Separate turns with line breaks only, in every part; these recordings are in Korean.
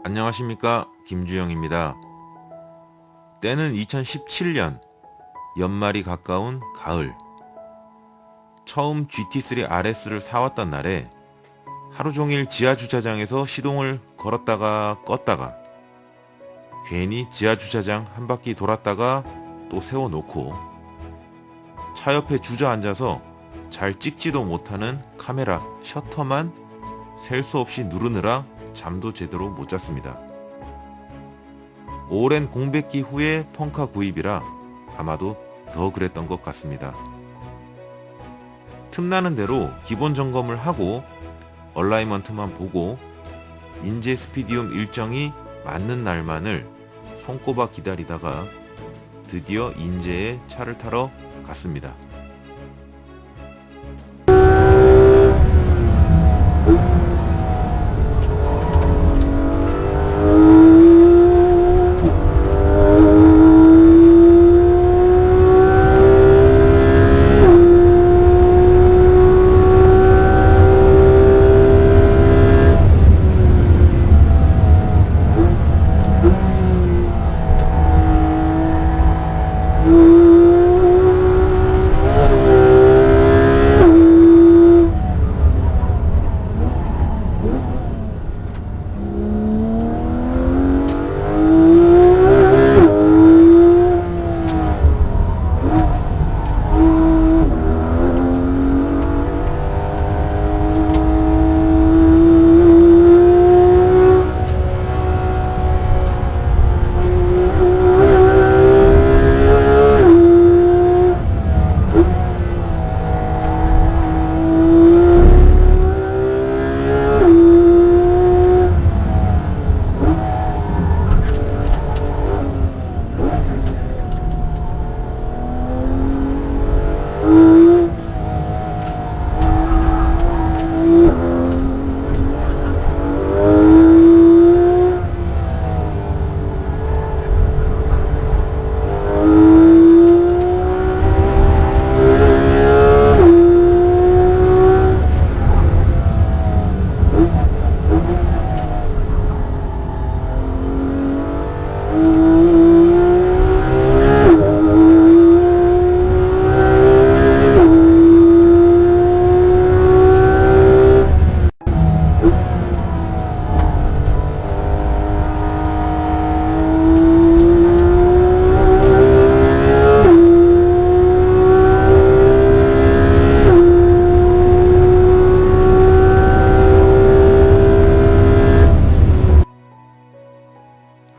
안녕하십니까, 김주영입니다. 때는 2017년 연말이 가까운 가을. 처음 GT3 RS를 사왔던 날에 하루 종일 지하주차장에서 시동을 걸었다가 껐다가 괜히 지하주차장 한 바퀴 돌았다가 또 세워놓고 차 옆에 주저앉아서 잘 찍지도 못하는 카메라 셔터만 셀 수 없이 누르느라 잠도 제대로 못 잤습니다. 오랜 공백기 후에 펑카 구입이라 아마도 더 그랬던 것 같습니다. 틈나는 대로 기본 점검을 하고 얼라이먼트만 보고 인제 스피디움 일정이 맞는 날만을 손꼽아 기다리다가 드디어 인제에 차를 타러 갔습니다.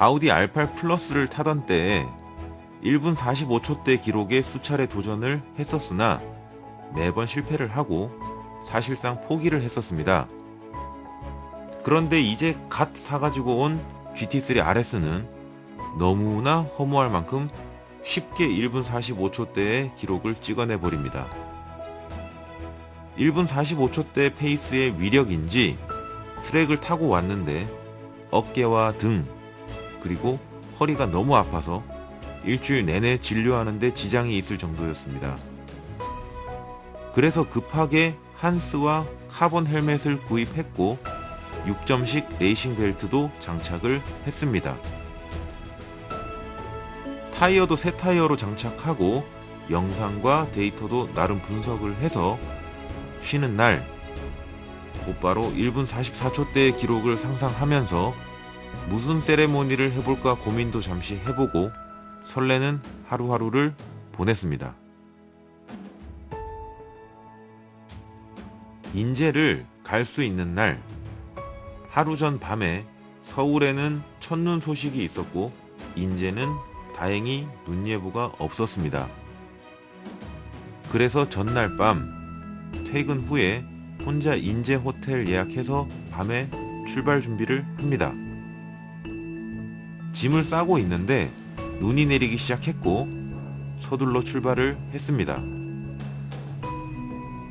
아우디 R8 플러스를 타던 때에 1분 45초대 기록에 수차례 도전을 했었으나 매번 실패를 하고 사실상 포기를 했었습니다. 그런데 이제 갓 사가지고 온 GT3 RS는 너무나 허무할 만큼 쉽게 1분 45초대의 기록을 찍어내버립니다. 1분 45초대 페이스의 위력인지 트랙을 타고 왔는데 어깨와 등 그리고 허리가 너무 아파서 일주일 내내 진료하는데 지장이 있을 정도였습니다. 그래서 급하게 한스와 카본 헬멧을 구입했고 6점식 레이싱 벨트도 장착을 했습니다. 타이어도 새 타이어로 장착하고 영상과 데이터도 나름 분석을 해서 쉬는 날 곧바로 1분 44초대의 기록을 상상하면서 무슨 세레모니를 해볼까 고민도 잠시 해보고 설레는 하루하루를 보냈습니다. 인제를 갈 수 있는 날 하루 전 밤에 서울에는 첫눈 소식이 있었고 인제는 다행히 눈 예보가 없었습니다. 그래서 전날 밤 퇴근 후에 혼자 인제 호텔 예약해서 밤에 출발 준비를 합니다. 짐을 싸고 있는데 눈이 내리기 시작했고 서둘러 출발을 했습니다.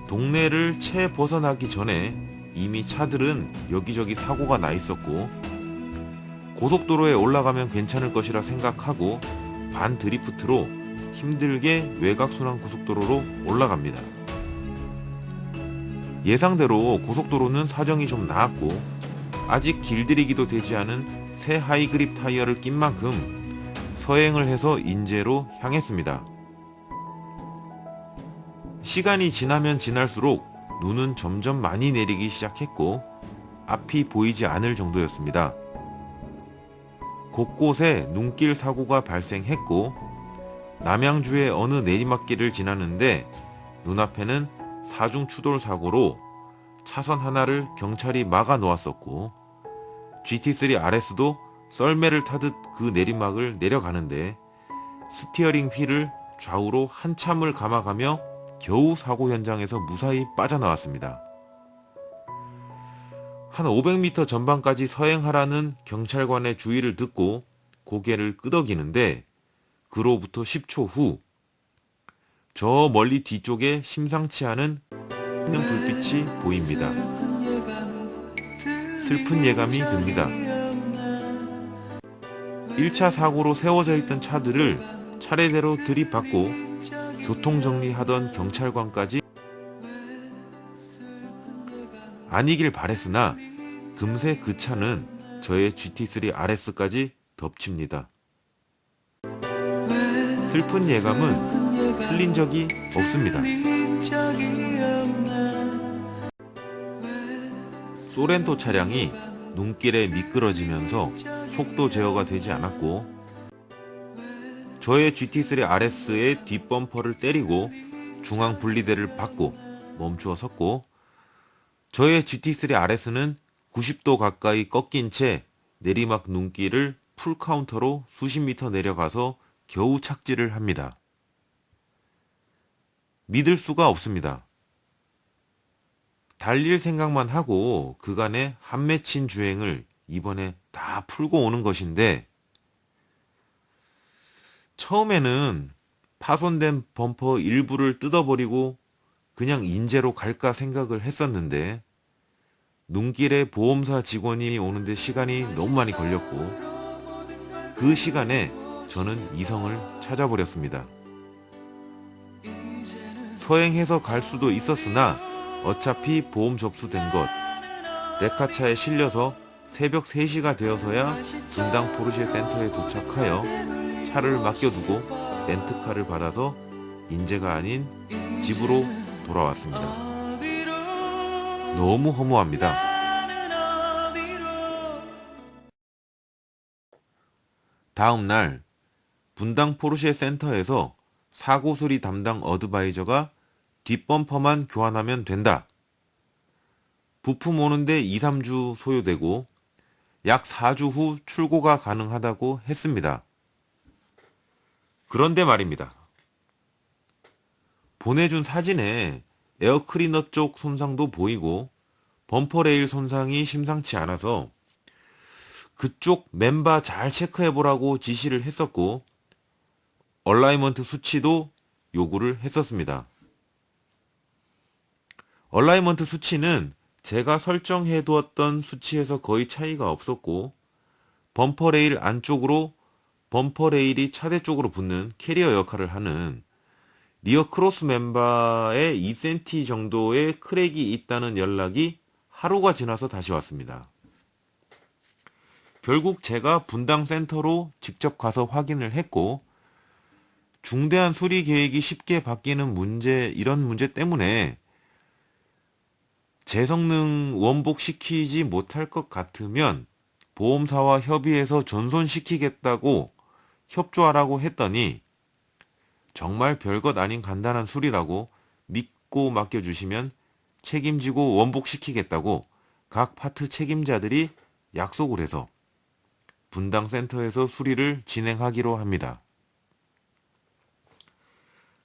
동네를 채 벗어나기 전에 이미 차들은 여기저기 사고가 나 있었고 고속도로에 올라가면 괜찮을 것이라 생각하고 반 드리프트로 힘들게 외곽순환 고속도로로 올라갑니다. 예상대로 고속도로는 사정이 좀 나았고 아직 길들이기도 되지 않은 새 하이그립 타이어를 낀 만큼 서행을 해서 인제로 향했습니다. 시간이 지나면 지날수록 눈은 점점 많이 내리기 시작했고 앞이 보이지 않을 정도였습니다. 곳곳에 눈길 사고가 발생했고 남양주의 어느 내리막길을 지나는데 눈앞에는 사중 추돌 사고로 차선 하나를 경찰이 막아 놓았었고 GT3 RS도 썰매를 타듯 그 내리막을 내려가는데 스티어링 휠을 좌우로 한참을 감아가며 겨우 사고 현장에서 무사히 빠져나왔습니다. 한 500m 전방까지 서행하라는 경찰관의 주의를 듣고 고개를 끄덕이는데 그로부터 10초 후 저 멀리 뒤쪽에 심상치 않은 불빛이 보입니다. 슬픈 예감이 듭니다. 1차 사고로 세워져 있던 차들을 차례대로 들이받고 교통정리하던 경찰관까지 아니길 바랬으나 금세 그 차는 저의 GT3 RS까지 덮칩니다. 슬픈 예감은 틀린 적이 없습니다. 소렌토 차량이 눈길에 미끄러지면서 속도 제어가 되지 않았고 저의 GT3 RS의 뒷범퍼를 때리고 중앙 분리대를 받고 멈추어 섰고 저의 GT3 RS는 90도 가까이 꺾인 채 내리막 눈길을 풀카운터로 수십 미터 내려가서 겨우 착지를 합니다. 믿을 수가 없습니다. 달릴 생각만 하고 그간의 한 맺힌 주행을 이번에 다 풀고 오는 것인데 처음에는 파손된 범퍼 일부를 뜯어버리고 그냥 인제로 갈까 생각을 했었는데 눈길에 보험사 직원이 오는데 시간이 너무 많이 걸렸고 그 시간에 저는 이성을 찾아버렸습니다. 서행해서 갈 수도 있었으나 어차피 보험 접수된 것 레카차에 실려서 새벽 3시가 되어서야 분당 포르쉐 센터에 도착하여 차를 맡겨두고 렌트카를 받아서 인제가 아닌 집으로 돌아왔습니다. 너무 허무합니다. 다음 날 분당 포르쉐 센터에서 사고 수리 담당 어드바이저가 뒷범퍼만 교환하면 된다. 부품 오는데 2, 3주 소요되고 약 4주 후 출고가 가능하다고 했습니다. 그런데 말입니다. 보내준 사진에 에어클리너 쪽 손상도 보이고 범퍼 레일 손상이 심상치 않아서 그쪽 멤버 잘 체크해보라고 지시를 했었고 얼라이먼트 수치도 요구를 했었습니다. 얼라이먼트 수치는 제가 설정해 두었던 수치에서 거의 차이가 없었고 범퍼 레일 안쪽으로 범퍼 레일이 차대 쪽으로 붙는 캐리어 역할을 하는 리어 크로스 멤버에 2cm 정도의 크랙이 있다는 연락이 하루가 지나서 다시 왔습니다. 결국 제가 분당 센터로 직접 가서 확인을 했고 중대한 수리 계획이 쉽게 바뀌는 이런 문제 때문에 재성능 원복시키지 못할 것 같으면 보험사와 협의해서 전손시키겠다고 협조하라고 했더니 정말 별것 아닌 간단한 수리라고 믿고 맡겨주시면 책임지고 원복시키겠다고 각 파트 책임자들이 약속을 해서 분당 센터에서 수리를 진행하기로 합니다.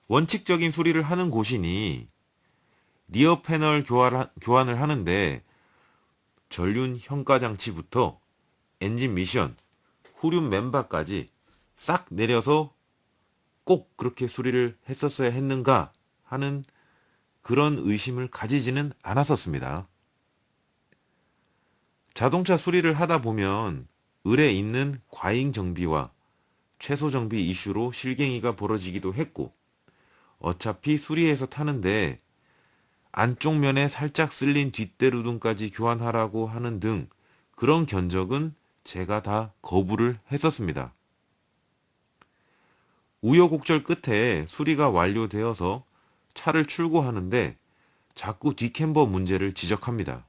원칙적인 수리를 하는 곳이니 리어 패널 교환을 하는데 전륜 현가장치부터 엔진 미션, 후륜 멤버까지 싹 내려서 꼭 그렇게 수리를 했었어야 했는가 하는 그런 의심을 가지지는 않았었습니다. 자동차 수리를 하다 보면 을에 있는 과잉 정비와 최소 정비 이슈로 실갱이가 벌어지기도 했고 어차피 수리해서 타는데 안쪽 면에 살짝 쓸린 뒷대루등까지 교환하라고 하는 등 그런 견적은 제가 다 거부를 했었습니다. 우여곡절 끝에 수리가 완료되어서 차를 출고하는데 자꾸 뒷캠버 문제를 지적합니다.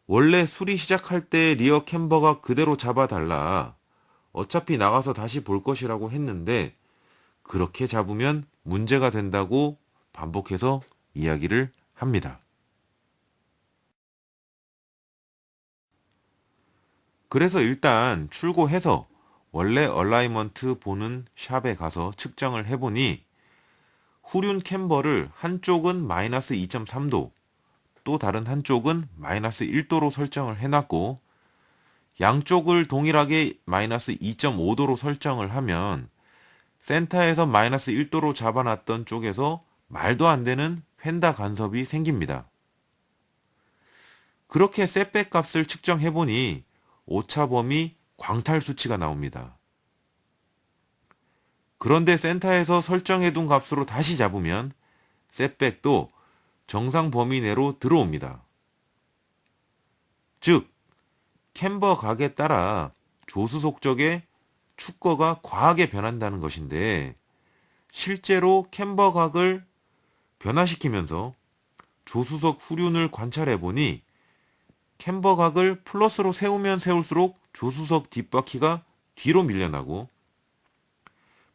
원래 수리 시작할 때 리어 캠버가 그대로 잡아달라. 어차피 나가서 다시 볼 것이라고 했는데 그렇게 잡으면 문제가 된다고 반복해서 이야기를 합니다. 그래서 일단 출고해서 원래 얼라이먼트 보는 샵에 가서 측정을 해보니 후륜 캠버를 한쪽은 마이너스 2.3도, 또 다른 한쪽은 마이너스 1도로 설정을 해놨고 양쪽을 동일하게 마이너스 2.5도로 설정을 하면 센터에서 마이너스 1도로 잡아놨던 쪽에서 말도 안 되는 휀다 간섭이 생깁니다. 그렇게 셋백 값을 측정해보니 오차 범위 광탈 수치가 나옵니다. 그런데 센터에서 설정해둔 값으로 다시 잡으면 셋백도 정상 범위 내로 들어옵니다. 즉, 캠버 각에 따라 조수석 쪽의 축거가 과하게 변한다는 것인데 실제로 캠버 각을 변화시키면서 조수석 후륜을 관찰해보니 캠버 각을 플러스로 세우면 세울수록 조수석 뒷바퀴가 뒤로 밀려나고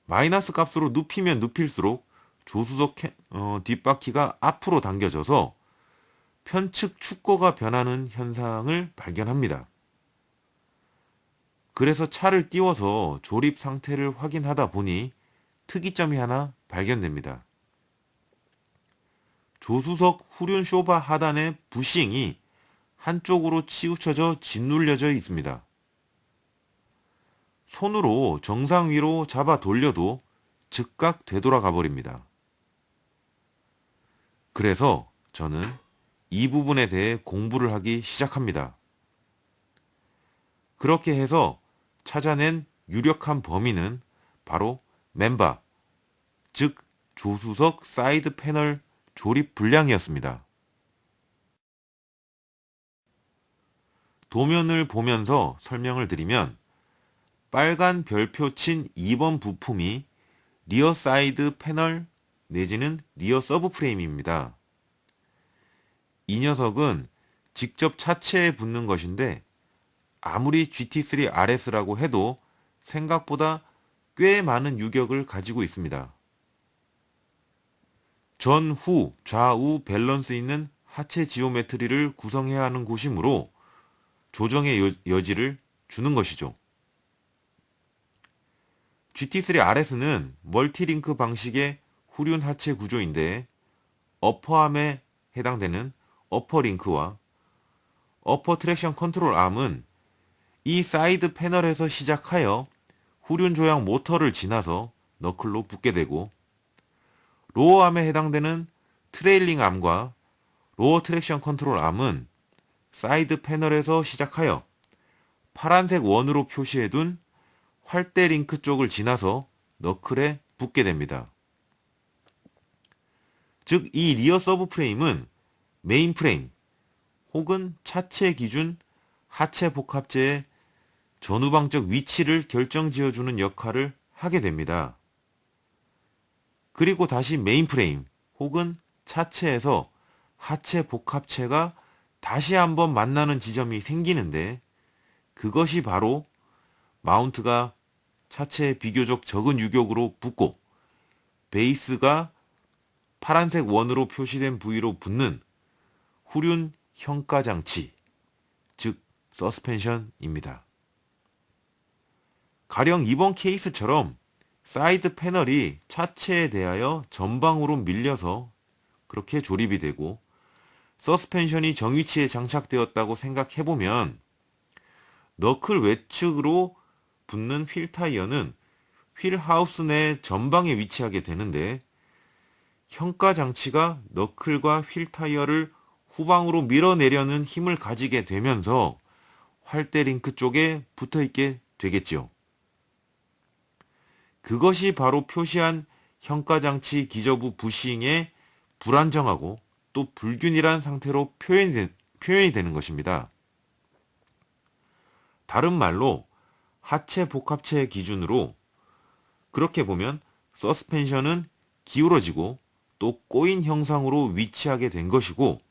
마이너스 값으로 눕히면 눕힐수록 조수석 뒷바퀴가 앞으로 당겨져서 편측 축거가 변하는 현상을 발견합니다. 그래서 차를 띄워서 조립 상태를 확인하다 보니 특이점이 하나 발견됩니다. 조수석 후륜 쇼바 하단의 부싱이 한쪽으로 치우쳐져 짓눌려져 있습니다. 손으로 정상 위로 잡아 돌려도 즉각 되돌아가 버립니다. 그래서 저는 이 부분에 대해 공부를 하기 시작합니다. 그렇게 해서 찾아낸 유력한 범위는 바로 멤버, 즉 조수석 사이드 패널 조립 불량이었습니다. 도면을 보면서 설명을 드리면 빨간 별표 친 2번 부품이 리어 사이드 패널 내지는 리어 서브 프레임입니다. 이 녀석은 직접 차체에 붙는 것인데 아무리 GT3 RS라고 해도 생각보다 꽤 많은 유격을 가지고 있습니다. 전후, 좌우 밸런스 있는 하체 지오메트리를 구성해야 하는 곳이므로 조정의 여지를 주는 것이죠. GT3 RS는 멀티링크 방식의 후륜 하체 구조인데 어퍼암에 해당되는 어퍼링크와 어퍼 트랙션 컨트롤 암은 이 사이드 패널에서 시작하여 후륜 조향 모터를 지나서 너클로 붙게 되고 로어암에 해당되는 트레일링 암과 로어 트랙션 컨트롤 암은 사이드 패널에서 시작하여 파란색 원으로 표시해둔 활대 링크 쪽을 지나서 너클에 붙게 됩니다. 즉, 이 리어 서브 프레임은 메인 프레임 혹은 차체 기준 하체 복합체의 전후방적 위치를 결정지어주는 역할을 하게 됩니다. 그리고 다시 메인 프레임 혹은 차체에서 하체 복합체가 다시 한번 만나는 지점이 생기는데 그것이 바로 마운트가 차체에 비교적 적은 유격으로 붙고 베이스가 파란색 원으로 표시된 부위로 붙는 후륜 현가 장치, 즉 서스펜션입니다. 가령 이번 케이스처럼 사이드 패널이 차체에 대하여 전방으로 밀려서 그렇게 조립이 되고 서스펜션이 정위치에 장착되었다고 생각해보면 너클 외측으로 붙는 휠 타이어는 휠 하우스 내 전방에 위치하게 되는데 현가 장치가 너클과 휠 타이어를 후방으로 밀어내려는 힘을 가지게 되면서 활대 링크 쪽에 붙어 있게 되겠죠. 그것이 바로 표시한 현가 장치 기저부 부싱의 불안정하고 또 불균일한 상태로 표현이 되는 것입니다. 다른 말로 하체 복합체 기준으로 그렇게 보면 서스펜션은 기울어지고 또 꼬인 형상으로 위치하게 된 것이고,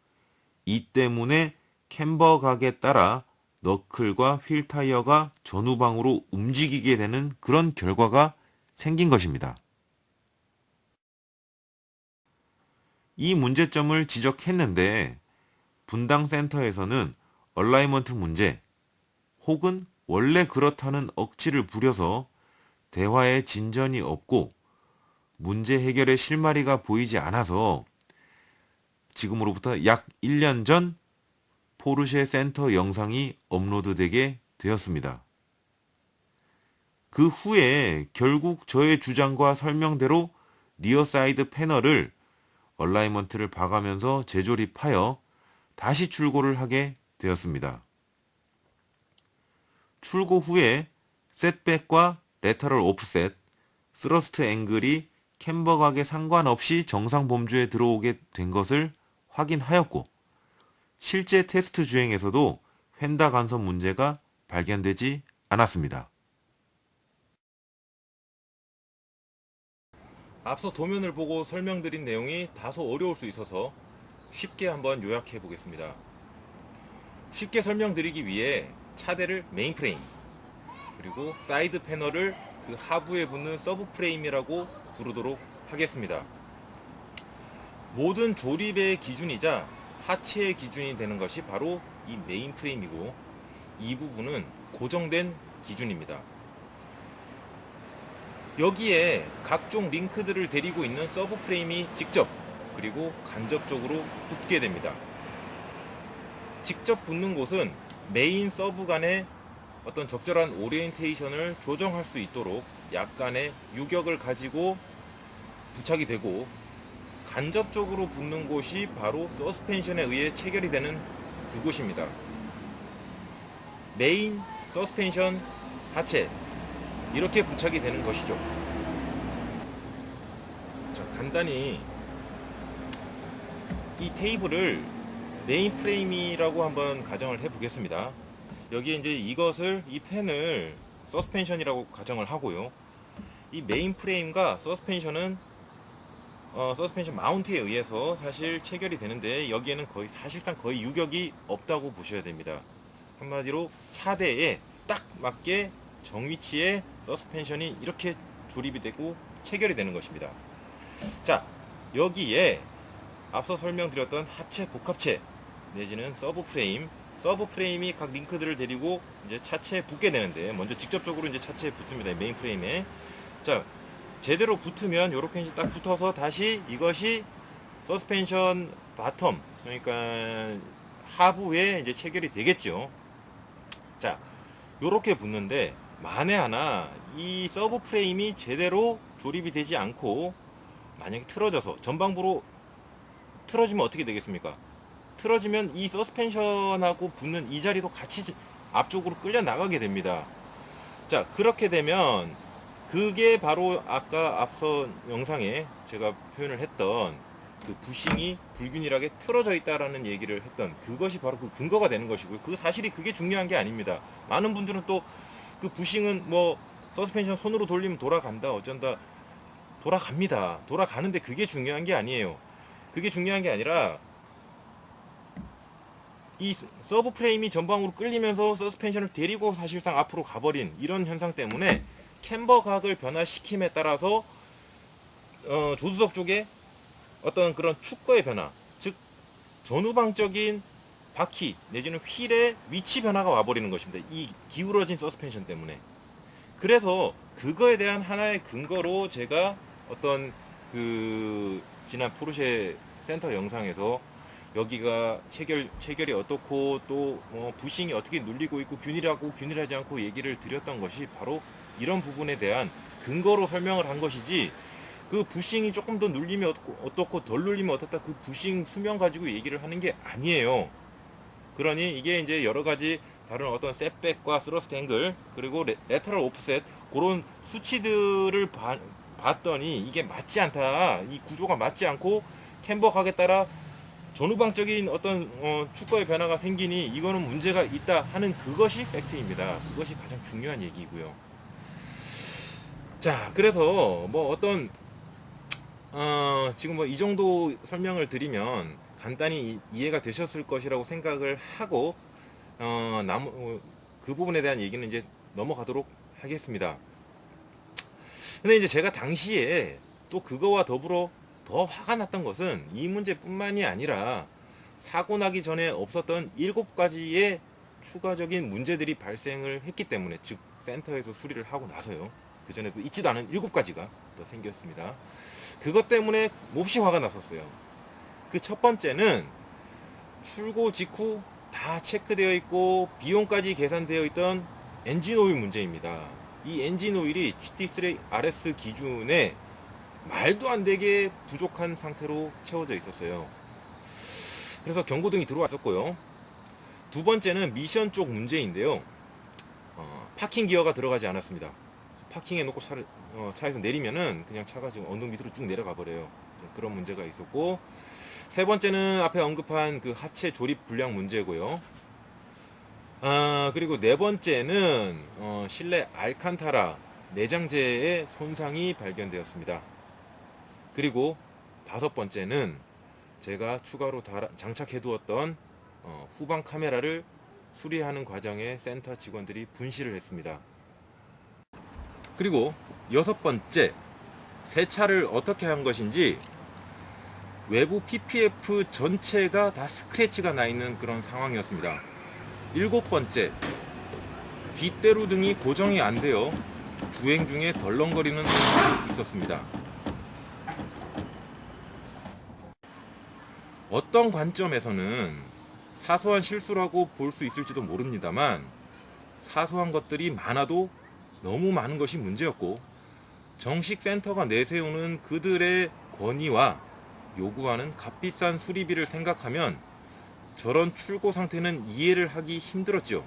이 때문에 캠버각에 따라 너클과 휠 타이어가 전후방으로 움직이게 되는 그런 결과가 생긴 것입니다. 이 문제점을 지적했는데 분당 센터에서는 얼라이먼트 문제 혹은 원래 그렇다는 억지를 부려서 대화에 진전이 없고 문제 해결의 실마리가 보이지 않아서 지금으로부터 약 1년 전 포르쉐 센터 영상이 업로드되게 되었습니다. 그 후에 결국 저의 주장과 설명대로 리어 사이드 패널을 얼라이먼트를 봐가면서 재조립하여 다시 출고를 하게 되었습니다. 출고 후에 셋백과 레터럴 오프셋, 스러스트 앵글이 캠버각에 상관없이 정상 범주에 들어오게 된 것을 확인하였고, 실제 테스트 주행에서도 휀다 간섭 문제가 발견되지 않았습니다. 앞서 도면을 보고 설명드린 내용이 다소 어려울 수 있어서 쉽게 한번 요약해 보겠습니다. 쉽게 설명드리기 위해 차대를 메인 프레임, 그리고 사이드 패널을 그 하부에 붙는 서브 프레임이라고 부르도록 하겠습니다. 모든 조립의 기준이자 하체의 기준이 되는 것이 바로 이 메인 프레임이고, 이 부분은 고정된 기준입니다. 여기에 각종 링크들을 데리고 있는 서브 프레임이 직접 그리고 간접적으로 붙게 됩니다. 직접 붙는 곳은 메인 서브 간의 어떤 적절한 오리엔테이션을 조정할 수 있도록 약간의 유격을 가지고 부착이 되고, 간접적으로 붙는 곳이 바로 서스펜션에 의해 체결이 되는 그곳입니다. 메인, 서스펜션, 하체 이렇게 부착이 되는 것이죠. 자, 간단히 이 테이블을 메인 프레임이라고 한번 가정을 해 보겠습니다. 여기에 이제 이 펜을 서스펜션이라고 가정을 하고요. 이 메인 프레임과 서스펜션은 서스펜션 마운트에 의해서 사실 체결이 되는데, 여기에는 사실상 거의 유격이 없다고 보셔야 됩니다. 한마디로 차대에 딱 맞게 정위치에 서스펜션이 이렇게 조립이 되고 체결이 되는 것입니다. 자, 여기에 앞서 설명드렸던 하체 복합체 내지는 서브 프레임이 각 링크들을 데리고 이제 차체에 붙게 되는데, 먼저 직접적으로 이제 차체에 붙습니다. 메인 프레임에. 자, 제대로 붙으면 이렇게 이제 딱 붙어서 다시 이것이 서스펜션 바텀, 그러니까 하부에 이제 체결이 되겠죠. 자, 요렇게 붙는데 만에 하나 이 서브 프레임이 제대로 조립이 되지 않고 만약에 틀어져서 전방부로 틀어지면 어떻게 되겠습니까? 틀어지면 이 서스펜션하고 붙는 이 자리도 같이 앞쪽으로 끌려 나가게 됩니다. 자, 그렇게 되면 그게 바로 아까 앞서 영상에 제가 표현을 했던 그 부싱이 불균일하게 틀어져 있다라는 얘기를 했던 그것이 바로 그 근거가 되는 것이고요. 그게 중요한 게 아닙니다. 많은 분들은 또 그 부싱은 뭐 서스펜션 손으로 돌리면 돌아간다 어쩐다, 돌아갑니다. 돌아가는데 그게 중요한 게 아니에요. 그게 중요한 게 아니라 이 서브 프레임이 전방으로 끌리면서 서스펜션을 데리고 사실상 앞으로 가버린 이런 현상 때문에 캠버각을 변화시킴에 따라서 조수석 쪽에 어떤 그런 축거의 변화, 즉 전후방적인 바퀴 내지는 휠의 위치 변화가 와버리는 것입니다. 이 기울어진 서스펜션 때문에. 그래서 그거에 대한 하나의 근거로 제가 어떤 그 지난 포르쉐 센터 영상에서 여기가 체결이 어떻고 또 부싱이 어떻게 눌리고 있고 균일하고 균일하지 않고 얘기를 드렸던 것이 바로 이런 부분에 대한 근거로 설명을 한 것이지, 그 부싱이 조금 더 눌리면 어떻고 덜 눌리면 어떻다, 그 부싱 수명 가지고 얘기를 하는 게 아니에요. 그러니 이게 이제 여러 가지 다른 어떤 셋백과 스러스트 앵글 그리고 레터럴 오프셋 그런 수치들을 봤더니 이게 맞지 않다, 이 구조가 맞지 않고 캠버각에 따라
전후방적인 어떤 축구의 변화가 생기니 이거는 문제가 있다 하는 그것이 팩트입니다. 그것이 가장 중요한 얘기고요. 자, 그래서 뭐 어떤 지금 뭐 이 정도 설명을 드리면 간단히 이해가 되셨을 것이라고 생각을 하고 그 부분에 대한 얘기는 이제 넘어가도록 하겠습니다. 근데 이제 제가 당시에 또 그거와 더불어 더 화가 났던 것은 이 문제뿐만이 아니라 사고 나기 전에 없었던 7가지의 추가적인 문제들이 발생을 했기 때문에, 즉 센터에서 수리를 하고 나서요. 그 전에도 있지도 않은 7가지가 더 생겼습니다. 그것 때문에 몹시 화가 났었어요. 그 첫 번째는 출고 직후 다 체크되어 있고 비용까지 계산되어 있던 엔진 오일 문제입니다. 이 엔진 오일이 GT3 RS 기준에 말도 안 되게 부족한 상태로 채워져 있었어요. 그래서 경고등이 들어왔었고요. 두 번째는 미션 쪽 문제인데요. 파킹 기어가 들어가지 않았습니다. 파킹해 놓고 차에서 내리면은 그냥 차가 지금 언덕 밑으로 쭉 내려가 버려요. 그런 문제가 있었고, 세 번째는 앞에 언급한 그 하체 조립 불량 문제고요. 그리고 네 번째는 실내 알칸타라 내장재의 손상이 발견되었습니다. 그리고 다섯 번째는 제가 추가로 장착해 두었던 후방 카메라를 수리하는 과정에 센터 직원들이 분실을 했습니다. 그리고 여섯 번째, 세차를 어떻게 한 것인지 외부 PPF 전체가 다 스크래치가 나 있는 그런 상황이었습니다. 일곱 번째, 뒷대로 등이 고정이 안 되어 주행 중에 덜렁거리는 소리가 있었습니다. 어떤 관점에서는 사소한 실수라고 볼 수 있을지도 모릅니다만, 사소한 것들이 많아도 너무 많은 것이 문제였고, 정식 센터가 내세우는 그들의 권위와 요구하는 값비싼 수리비를 생각하면 저런 출고 상태는 이해를 하기 힘들었죠.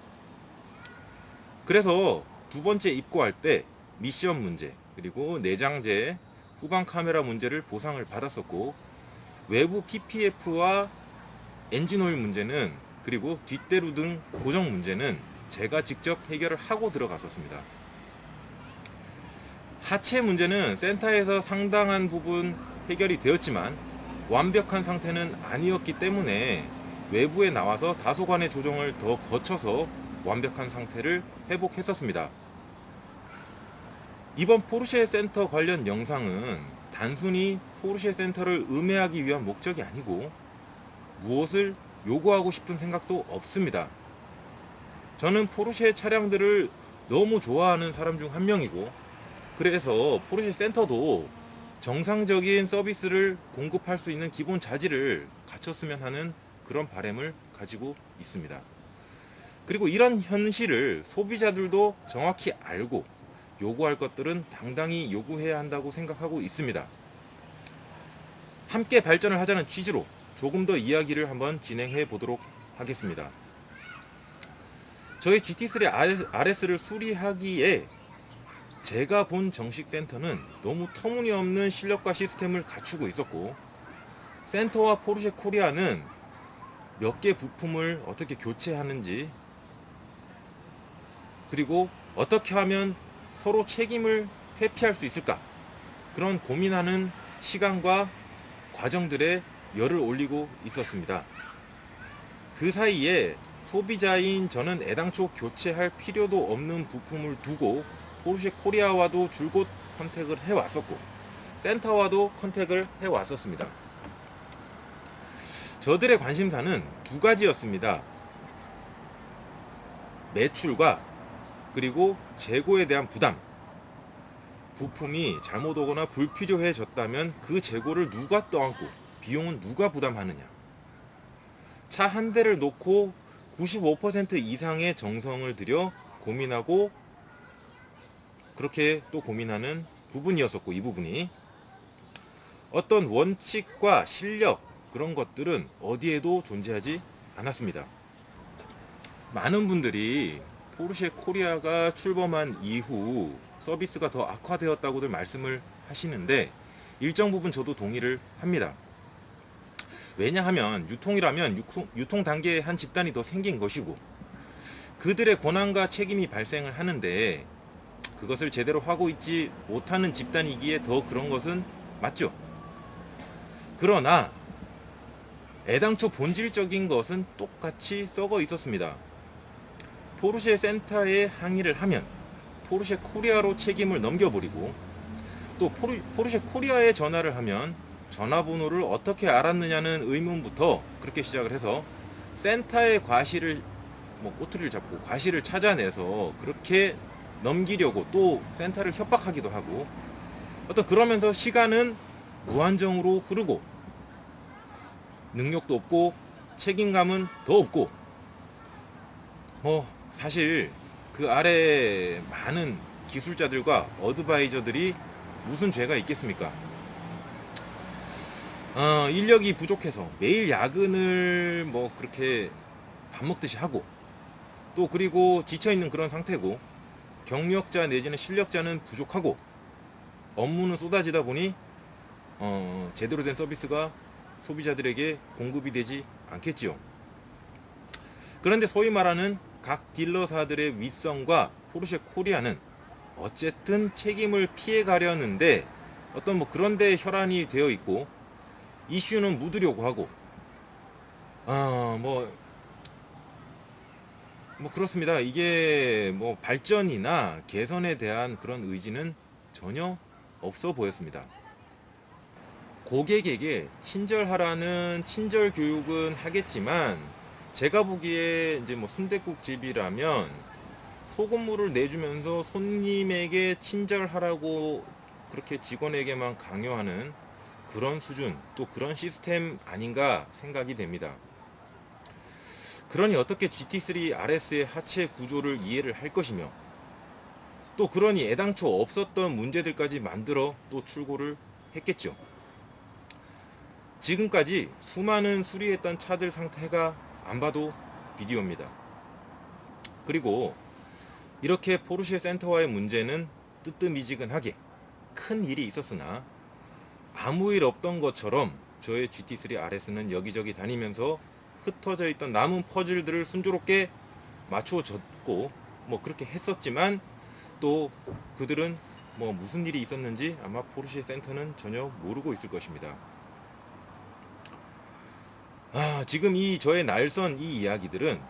그래서 두 번째 입고할 때 미션 문제, 그리고 내장재, 후방 카메라 문제를 보상을 받았었고, 외부 PPF와 엔진오일 문제는, 그리고 뒷대루 등 고정 문제는 제가 직접 해결을 하고 들어갔었습니다. 하체 문제는 센터에서 상당한 부분 해결이 되었지만 완벽한 상태는 아니었기 때문에 외부에 나와서 다소간의 조정을 더 거쳐서 완벽한 상태를 회복했었습니다. 이번 포르쉐 센터 관련 영상은 단순히 포르쉐 센터를 음해하기 위한 목적이 아니고 무엇을 요구하고 싶은 생각도 없습니다. 저는 포르쉐 차량들을 너무 좋아하는 사람 중 한 명이고, 그래서 포르쉐 센터도 정상적인 서비스를 공급할 수 있는 기본 자질을 갖췄으면 하는 그런 바람을 가지고 있습니다. 그리고 이런 현실을 소비자들도 정확히 알고 요구할 것들은 당당히 요구해야 한다고 생각하고 있습니다. 함께 발전을 하자는 취지로 조금 더 이야기를 한번 진행해 보도록 하겠습니다. 저희 GT3 RS를 수리하기에 제가 본 정식 센터는 너무 터무니없는 실력과 시스템을 갖추고 있었고, 센터와 포르쉐 코리아는 몇 개 부품을 어떻게 교체하는지, 그리고 어떻게 하면 서로 책임을 회피할 수 있을까, 그런 고민하는 시간과 과정들에 열을 올리고 있었습니다. 그 사이에 소비자인 저는 애당초 교체할 필요도 없는 부품을 두고 포르쉐 코리아와도 줄곧 컨택을 해왔었고, 센터와도 컨택을 해왔었습니다. 저들의 관심사는 두 가지였습니다. 매출과 그리고 재고에 대한 부담. 부품이 잘못 오거나 불필요해졌다면 그 재고를 누가 떠안고 비용은 누가 부담하느냐. 차 한 대를 놓고 95% 이상의 정성을 들여 고민하고, 그렇게 또 고민하는 부분이었었고, 이 부분이 어떤 원칙과 실력, 그런 것들은 어디에도 존재하지 않았습니다. 많은 분들이 포르쉐 코리아가 출범한 이후 서비스가 더 악화되었다고들 말씀을 하시는데 일정 부분 저도 동의를 합니다. 왜냐하면 유통이라면 유통 단계에 한 집단이 더 생긴 것이고 그들의 권한과 책임이 발생을 하는데 그것을 제대로 하고 있지 못하는 집단이기에 더 그런 것은 맞죠. 그러나 애당초 본질적인 것은 똑같이 썩어 있었습니다. 포르쉐 센터에 항의를 하면 포르쉐 코리아로 책임을 넘겨버리고 또 포르쉐 코리아에 전화를 하면 전화번호를 어떻게 알았느냐는 의문부터 그렇게 시작을 해서 센터의 과실을 꼬투리를 잡고 과실을 찾아내서 그렇게 넘기려고 또 센터를 협박하기도 하고 그러면서 시간은 무한정으로 흐르고 능력도 없고 책임감은 더 없고 사실 그 아래 많은 기술자들과 어드바이저들이 무슨 죄가 있겠습니까? 인력이 부족해서 매일 야근을 그렇게 밥 먹듯이 하고 또 그리고 지쳐있는 그런 상태고 경력자 내지는 실력자는 부족하고 업무는 쏟아지다 보니 제대로 된 서비스가 소비자들에게 공급이 되지 않겠지요. 그런데 소위 말하는 각 딜러사들의 윗선과 포르쉐 코리아는 어쨌든 책임을 피해 가려는데 그런 데 혈안이 되어 있고 이슈는 묻으려고 하고 그렇습니다. 이게 발전이나 개선에 대한 그런 의지는 전혀 없어 보였습니다. 고객에게 친절하라는 친절 교육은 하겠지만 제가 보기에 이제 순댓국 집이라면 소금물을 내주면서 손님에게 친절하라고 그렇게 직원에게만 강요하는 그런 수준 또 그런 시스템 아닌가 생각이 됩니다. 그러니 어떻게 GT3 RS의 하체 구조를 이해를 할 것이며 또 그러니 애당초 없었던 문제들까지 만들어 또 출고를 했겠죠. 지금까지 수많은 수리했던 차들 상태가 안 봐도 비디오입니다. 그리고 이렇게 포르쉐 센터와의 문제는 뜨뜻미지근하게 큰 일이 있었으나 아무 일 없던 것처럼 저의 GT3 RS는 여기저기 다니면서 흩어져 있던 남은 퍼즐들을 순조롭게 맞춰줬고 그렇게 했었지만 또 그들은 무슨 일이 있었는지 아마 포르쉐 센터는 전혀 모르고 있을 것입니다. 지금 이 저의 날선 이 이야기들은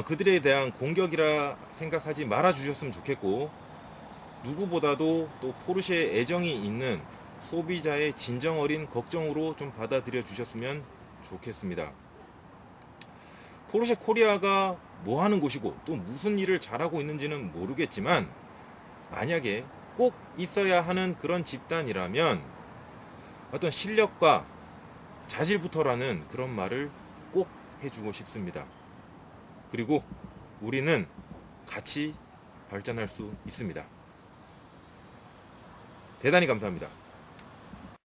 그들에 대한 공격이라 생각하지 말아 주셨으면 좋겠고 누구보다도 또 포르쉐에 애정이 있는 소비자의 진정 어린 걱정으로 좀 받아들여 주셨으면 좋겠습니다. 포르쉐 코리아가 뭐 하는 곳이고 또 무슨 일을 잘하고 있는지는 모르겠지만 만약에 꼭 있어야 하는 그런 집단이라면 어떤 실력과 자질부터라는 그런 말을 꼭 해주고 싶습니다. 그리고 우리는 같이 발전할 수 있습니다. 대단히 감사합니다.